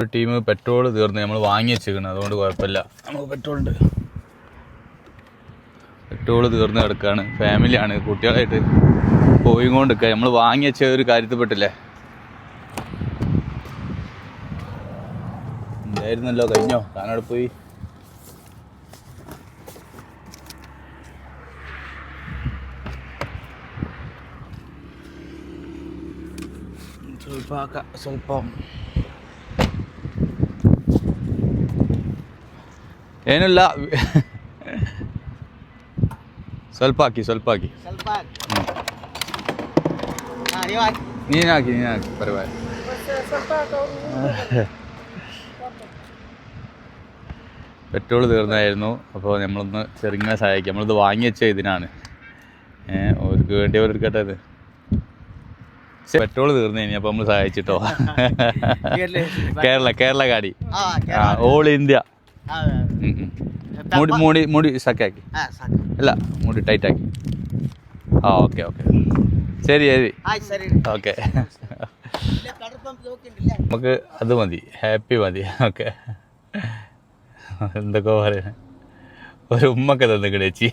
ഒരു team petrol തീർന്ന് നമ്മൾ വാങ്ങി വെച്ചിരിക്കണം, അതുകൊണ്ട് കുഴപ്പമില്ല. നമുക്ക് പെട്രോൾ തീർന്ന് കിടക്കുകയാണ്. ഫാമിലിയാണ്, കുട്ടികളായിട്ട് പോയിക്കൊണ്ടിരിക്കുക. നമ്മൾ വാങ്ങി വെച്ച ഒരു കാര്യത്തിൽപ്പെട്ടില്ലേ, ഉണ്ടായിരുന്നല്ലോ, കഴിഞ്ഞോ? താനവിടെ പോയി ಸ್ವಲ್ಪ ಏನಿಲ್ಲ, ಸ್ವಲ್ಪ ಹಾಕಿ ನೀನು ಹಾಕಿ ಪರವಾಗಿಲ್ಲ. പെട്രോൾ തീർന്നായിരുന്നു. അപ്പോൾ നമ്മളൊന്ന് ചെറുങ്ങനെ സഹായിക്കാം. നമ്മളിത് വാങ്ങി വെച്ച ഇതിനാണ്, അവർക്ക് വേണ്ടിയവരെടുക്കട്ടെ. ഇത് പെട്രോൾ തീർന്നു കഴിഞ്ഞാൽ അപ്പോൾ നമ്മൾ സഹായിച്ചിട്ടോ. കേരള ഗാഡി, ഓൾ ഇന്ത്യ. മൂടി സക്കാക്കി, അല്ല മൂടി ടൈറ്റാക്കി. ഓക്കെ ശരി ഓക്കെ. നമുക്ക് അത് മതി, ഹാപ്പി മതി. ഓക്കെ, എന്തൊക്കെ പറയാ, ഒരു ഉമ്മൊക്കെ തന്നിക്കണേച്ചി.